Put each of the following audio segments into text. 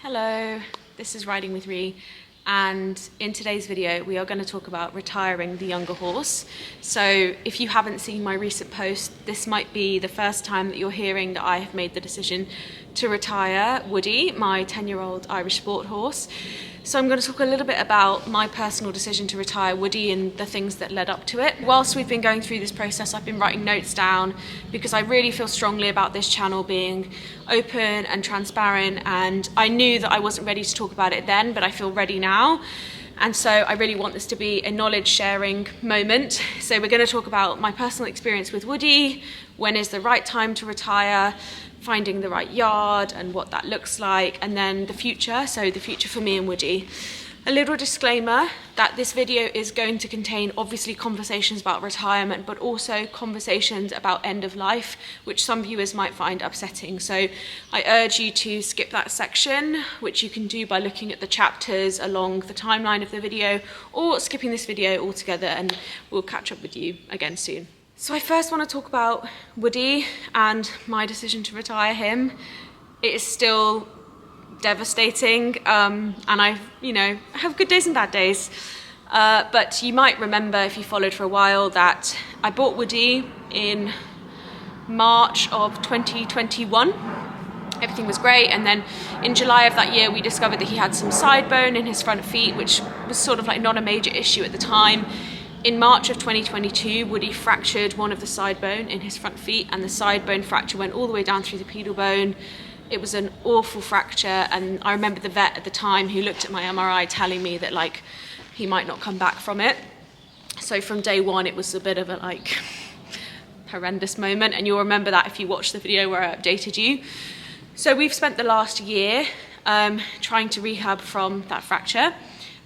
Hello, this is Riding with Ree, and in today's video we are going to talk about retiring the younger horse. So if you haven't seen my recent post, this might be the first time that you're hearing that I have made the decision to retire Woody, my 10-year-old Irish sport horse. So I'm going to talk a little bit about my personal decision to retire Woody and the things that led up to it. Whilst we've been going through this process, I've been writing notes down because I really feel strongly about this channel being open and transparent, and I knew that I wasn't ready to talk about it then, but I feel ready now. And so I really want this to be a knowledge sharing moment. So we're going to talk about my personal experience with Woody, when is the right time to retire, finding the right yard and what that looks like, and then the future, so the future for me and Woody. A little disclaimer that this video is going to contain obviously conversations about retirement, but also conversations about end of life, which some viewers might find upsetting. So I urge you to skip that section, which you can do by looking at the chapters along the timeline of the video, or skipping this video altogether, and we'll catch up with you again soon. So I first want to talk about Woody and my decision to retire him. It is still devastating, and I have good days and bad days. But you might remember, if you followed for a while, that I bought Woody in March of 2021. Everything was great, and then in July of that year we discovered that he had some side bone in his front feet, which was sort of like not a major issue at the time. In March of 2022, Woody fractured one of the side bone in his front feet, and the side bone fracture went all the way down through the pedal bone. It was an awful fracture, and I remember the vet at the time who looked at my MRI telling me that he might not come back from it. So from day one it was a bit of a horrendous moment, and you'll remember that if you watched the video where I updated you. So we've spent the last year trying to rehab from that fracture,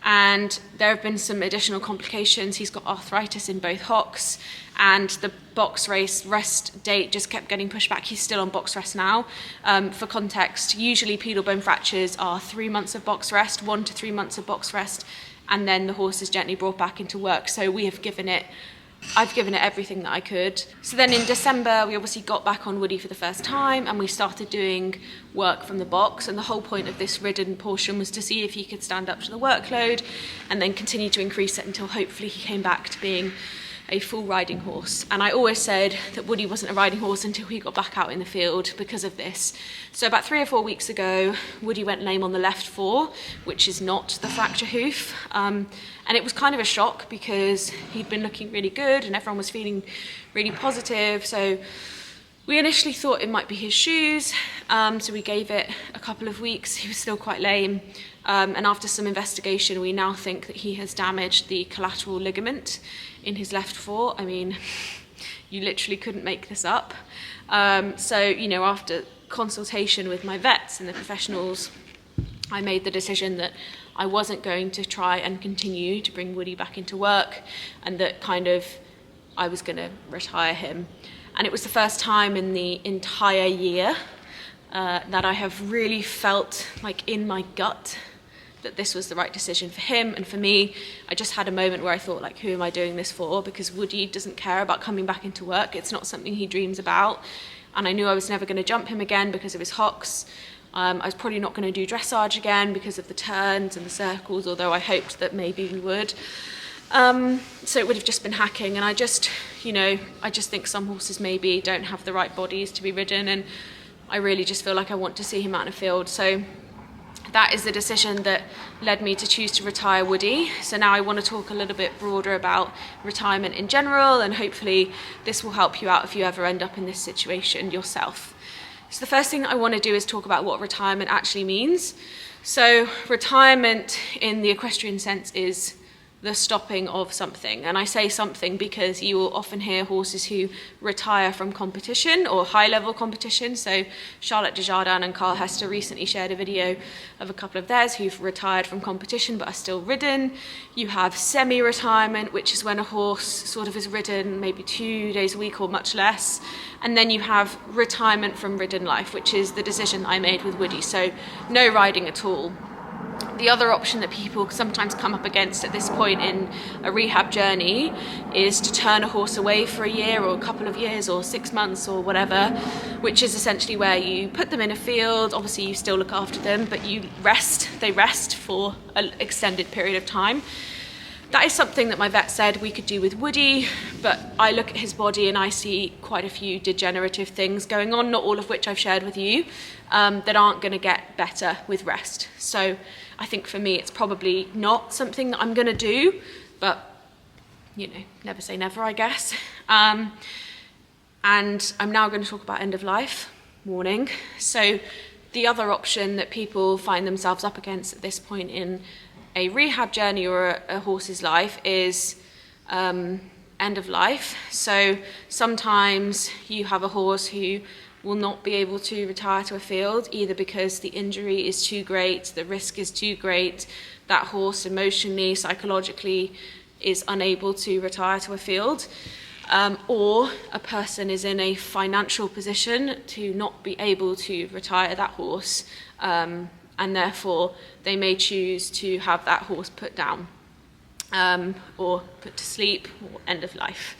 and there have been some additional complications. He's got arthritis in both hocks, and the box race rest date just kept getting pushed back. He's still on box rest now. For context, usually pedal bone fractures are 3 months of box rest, 1 to 3 months of box rest, and then the horse is gently brought back into work. So I've given it everything that I could. So then in December, we obviously got back on Woody for the first time, and we started doing work from the box. And the whole point of this ridden portion was to see if he could stand up to the workload, and then continue to increase it until hopefully he came back to being a full riding horse. And I always said that Woody wasn't a riding horse until he got back out in the field because of this. So about 3 or 4 weeks ago, Woody went lame on the left fore, which is not the fracture hoof. And it was kind of a shock because he'd been looking really good and everyone was feeling really positive. So we initially thought it might be his shoes. So we gave it a couple of weeks. He was still quite lame. And after some investigation, we now think that he has damaged the collateral ligament in his left fore. I mean, you literally couldn't make this up. So, after consultation with my vets and the professionals, I made the decision that I wasn't going to try and continue to bring Woody back into work, and that I was going to retire him. And it was the first time in the entire year that I have really felt in my gut that this was the right decision for him and for me. I just had a moment where I thought, who am I doing this for? Because Woody doesn't care about coming back into work. It's not something he dreams about. And I knew I was never going to jump him again because of his hocks. I was probably not going to do dressage again because of the turns and the circles, although I hoped that maybe we would. So it would have just been hacking. And I just think some horses maybe don't have the right bodies to be ridden, and I really just feel like I want to see him out in a field. So that is the decision that led me to choose to retire Woody. So now I want to talk a little bit broader about retirement in general, and hopefully this will help you out if you ever end up in this situation yourself. So the first thing I want to do is talk about what retirement actually means. So retirement in the equestrian sense is the stopping of something. And I say something because you will often hear horses who retire from competition or high-level competition. So Charlotte Desjardins and Carl Hester recently shared a video of a couple of theirs who've retired from competition but are still ridden. You have semi-retirement, which is when a horse sort of is ridden maybe 2 days a week or much less. And then you have retirement from ridden life, which is the decision I made with Woody. So no riding at all. The other option that people sometimes come up against at this point in a rehab journey is to turn a horse away for a year or a couple of years or 6 months or whatever, which is essentially where you put them in a field. Obviously you still look after them, but they rest for an extended period of time. That is something that my vet said we could do with Woody, but I look at his body and I see quite a few degenerative things going on, not all of which I've shared with you, that aren't going to get better with rest. So I think for me it's probably not something that I'm going to do, but never say never, I guess. And I'm now going to talk about end of life, warning. So the other option that people find themselves up against at this point in a rehab journey or a horse's life is end of life. So sometimes you have a horse who will not be able to retire to a field, either because the injury is too great, the risk is too great, that horse emotionally, psychologically is unable to retire to a field, or a person is in a financial position to not be able to retire that horse, and therefore they may choose to have that horse put down, or put to sleep, or end of life.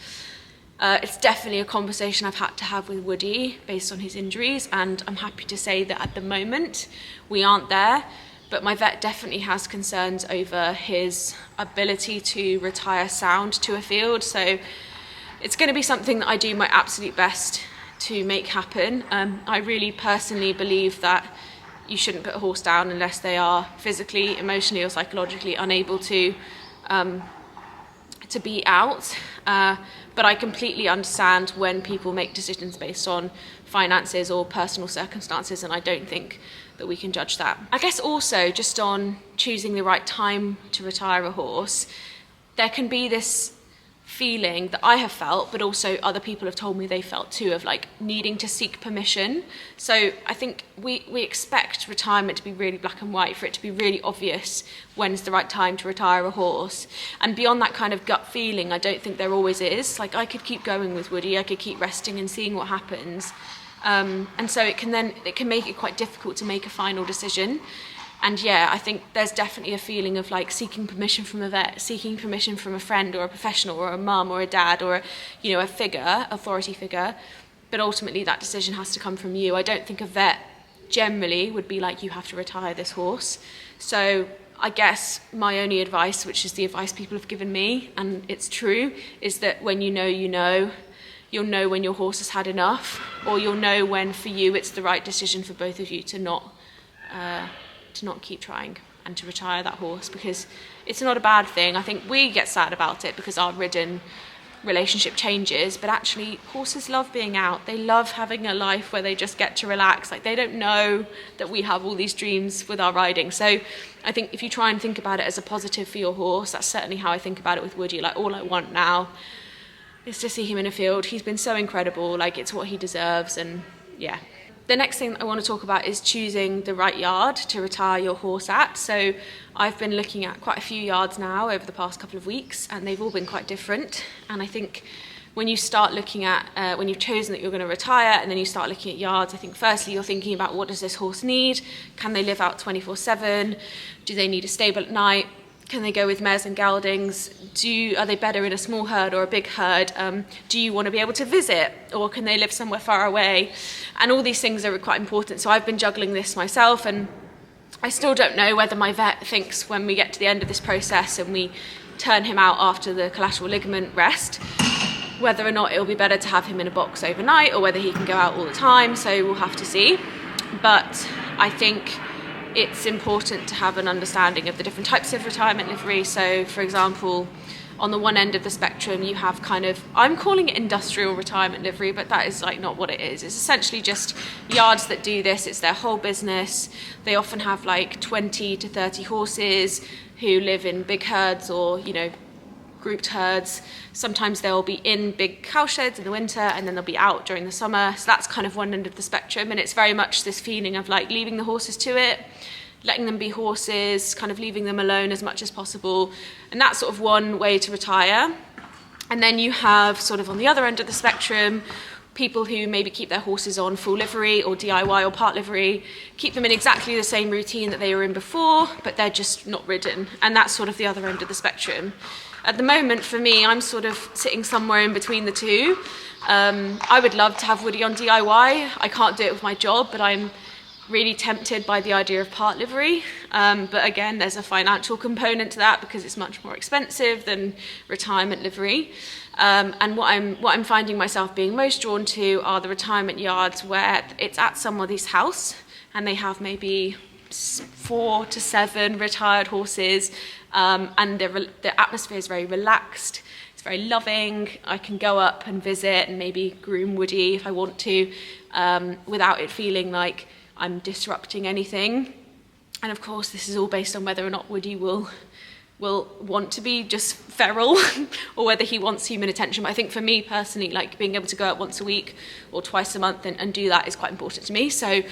It's definitely a conversation I've had to have with Woody based on his injuries, and I'm happy to say that at the moment we aren't there, but my vet definitely has concerns over his ability to retire sound to a field. So it's going to be something that I do my absolute best to make happen. I really personally believe that you shouldn't put a horse down unless they are physically, emotionally or psychologically unable to be out. But I completely understand when people make decisions based on finances or personal circumstances, and I don't think that we can judge that. I guess also just on choosing the right time to retire a horse, there can be this feeling that I have felt, but also other people have told me they felt too, of like needing to seek permission. So I think we expect retirement to be really black and white, for it to be really obvious when's the right time to retire a horse. And beyond that kind of gut feeling, I don't think there always is. Like I could keep going with Woody, I could keep resting and seeing what happens. And so it can make it quite difficult to make a final decision. And yeah, I think there's definitely a feeling of like seeking permission from a vet, seeking permission from a friend or a professional or a mum or a dad or a figure, authority figure. But ultimately that decision has to come from you. I don't think a vet generally would be like, you have to retire this horse. So I guess my only advice, which is the advice people have given me, and it's true, is that when you know, you'll know when your horse has had enough, or you'll know when for you it's the right decision for both of you to not keep trying and to retire that horse, because it's not a bad thing. I think we get sad about it because our ridden relationship changes, but actually horses love being out. They love having a life where they just get to relax. Like they don't know that we have all these dreams with our riding. So I think if you try and think about it as a positive for your horse, that's certainly how I think about it with Woody. Like all I want now is to see him in a field. He's been so incredible, like it's what he deserves. And yeah. The next thing I want to talk about is choosing the right yard to retire your horse at. So I've been looking at quite a few yards now over the past couple of weeks, and they've all been quite different. And I think when you start looking at, when you've chosen that you're going to retire and then you start looking at yards, I think firstly you're thinking about, what does this horse need? Can they live out 24/7? Do they need a stable at night? Can they go with mares and geldings? Are they better in a small herd or a big herd? Do you want to be able to visit, or can they live somewhere far away? And all these things are quite important. So I've been juggling this myself, and I still don't know whether my vet thinks when we get to the end of this process and we turn him out after the collateral ligament rest, whether or not it'll be better to have him in a box overnight or whether he can go out all the time. So we'll have to see. But I think it's important to have an understanding of the different types of retirement livery. So for example, on the one end of the spectrum you have kind of, I'm calling it industrial retirement livery, but that is like not what it is. It's essentially just yards that do this. It's their whole business. They often have like 20 to 30 horses who live in big herds or grouped herds. Sometimes they'll be in big cow sheds in the winter and then they'll be out during the summer. So that's kind of one end of the spectrum, and it's very much this feeling of like leaving the horses to it, letting them be horses, kind of leaving them alone as much as possible. And that's sort of one way to retire. And then you have sort of on the other end of the spectrum people who maybe keep their horses on full livery or DIY or part livery, keep them in exactly the same routine that they were in before, but they're just not ridden. And that's sort of the other end of the spectrum. At the moment, for me, I'm sort of sitting somewhere in between the two. I would love to have Woody on DIY. I can't do it with my job, but I'm really tempted by the idea of part livery. But again, there's a financial component to that because it's much more expensive than retirement livery. And what I'm finding myself being most drawn to are the retirement yards where it's at somebody's house and they have maybe 4 to 7 retired horses, and the atmosphere is very relaxed. It's very loving. I can go up and visit and maybe groom Woody if I want to, without it feeling like I'm disrupting anything. And of course, this is all based on whether or not Woody will want to be just feral or whether he wants human attention. But I think for me personally, like being able to go out once a week or twice a month and do that is quite important to me. So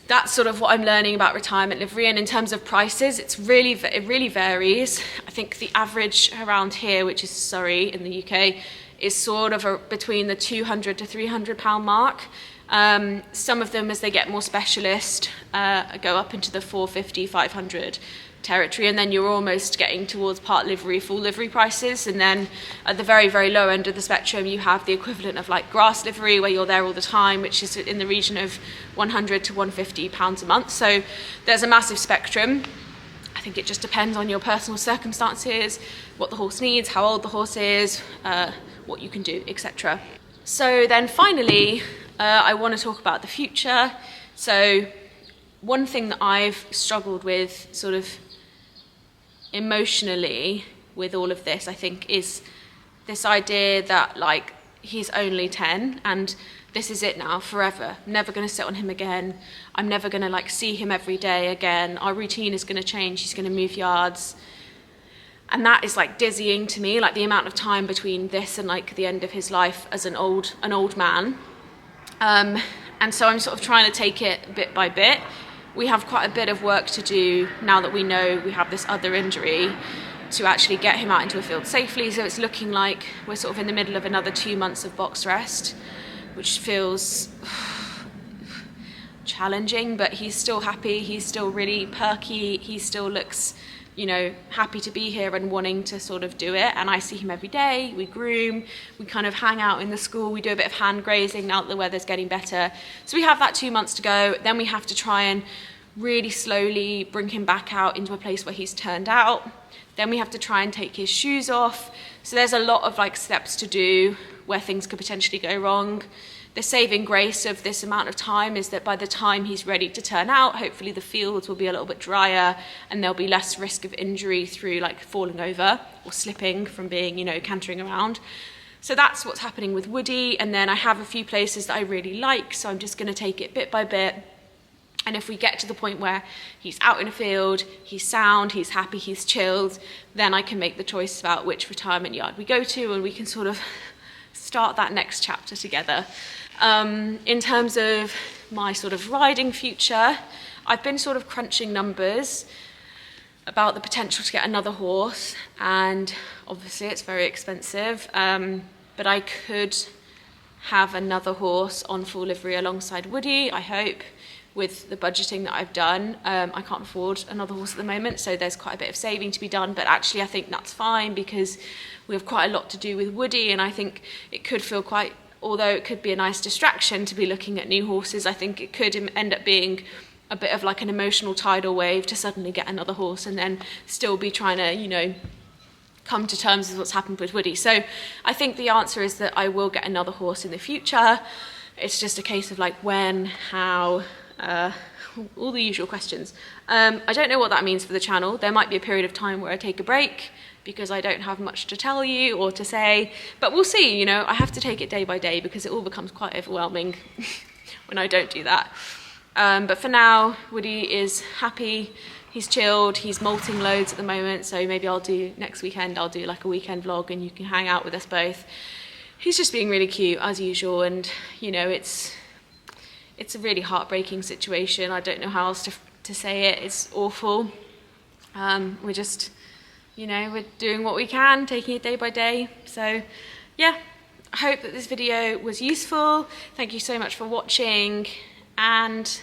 that's sort of what I'm learning about retirement livery. And in terms of prices, it really varies. I think the average around here, which is Surrey in the UK, is sort of between the £200 to £300 mark. Some of them, as they get more specialist, go up into the 450, 500 territory, and then you're almost getting towards part livery, full livery prices. And then at the very, very low end of the spectrum, you have the equivalent of like grass livery, where you're there all the time, which is in the region of £100 to £150 a month. So there's a massive spectrum. I think it just depends on your personal circumstances, what the horse needs, how old the horse is, what you can do, etc. So then finally, I want to talk about the future. So one thing that I've struggled with sort of emotionally with all of this, I think, is this idea that like he's only 10 and this is it now forever. I'm never going to sit on him again. I'm never going to like see him every day again. Our routine is going to change. He's going to move yards. And that is like dizzying to me, like the amount of time between this and like the end of his life as an old man. And so I'm sort of trying to take it bit by bit. We have quite a bit of work to do now that we know we have this other injury to actually get him out into a field safely. So it's looking like we're sort of in the middle of another 2 months of box rest, which feels challenging, but he's still happy. He's still really perky. He still looks, happy to be here and wanting to sort of do it. And I see him every day. We groom, we kind of hang out in the school. We do a bit of hand grazing now that the weather's getting better. So we have that 2 months to go. Then we have to try and really slowly bring him back out into a place where he's turned out. Then we have to try and take his shoes off. So there's a lot of like steps to do where things could potentially go wrong. The saving grace of this amount of time is that by the time he's ready to turn out, hopefully the fields will be a little bit drier and there'll be less risk of injury through like falling over or slipping from being, cantering around. So that's what's happening with Woody. And then I have a few places that I really like, so I'm just going to take it bit by bit. And if we get to the point where he's out in a field, he's sound, he's happy, he's chilled, then I can make the choice about which retirement yard we go to, and we can sort of start that next chapter together. In terms of my sort of riding future, I've been sort of crunching numbers about the potential to get another horse, and obviously it's very expensive, but I could have another horse on full livery alongside Woody, I hope, with the budgeting that I've done. I can't afford another horse at the moment, so there's quite a bit of saving to be done, but actually I think that's fine because we have quite a lot to do with Woody, and I think it could feel quite, although it could be a nice distraction to be looking at new horses, I think it could end up being a bit of like an emotional tidal wave to suddenly get another horse and then still be trying to, come to terms with what's happened with Woody. So I think the answer is that I will get another horse in the future. It's just a case of like when, how, all the usual questions. I don't know what that means for the channel. There might be a period of time where I take a break because I don't have much to tell you or to say, but we'll see. I have to take it day by day because it all becomes quite overwhelming when I don't do that. But for now, Woody is happy, he's chilled, he's molting loads at the moment, so maybe next weekend I'll do like a weekend vlog and you can hang out with us both. He's just being really cute as usual, and it's a really heartbreaking situation. I don't know how else to say it. It's awful. We're just, we're doing what we can, taking it day by day. So yeah, I hope that this video was useful. Thank you so much for watching, and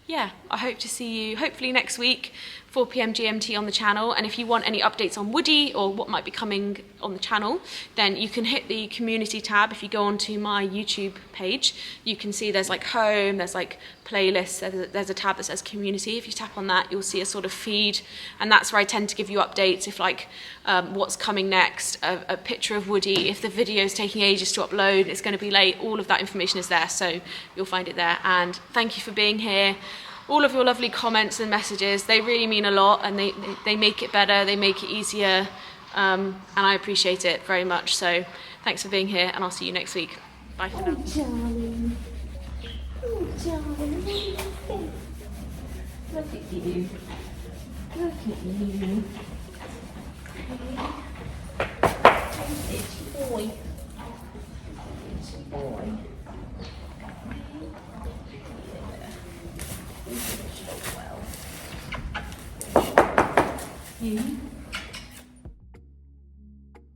yeah, I hope to see you hopefully next week, 4 p.m. GMT on the channel. And if you want any updates on Woody or what might be coming on the channel, then you can hit the community tab. If you go onto my YouTube page, you can see there's like home, there's like playlists, there's a tab that says community. If you tap on that, you'll see a sort of feed, and that's where I tend to give you updates if like what's coming next, a picture of Woody, if the video is taking ages to upload, it's going to be late, all of that information is there, so you'll find it there. And thank you for being here. All of your lovely comments and messages, they really mean a lot, and they make it better, they make it easier, and I appreciate it very much. So thanks for being here, and I'll see you next week. Bye for now. Oh, darling. Oh, darling. Look at you. Look at you. Hey, boy. Boy.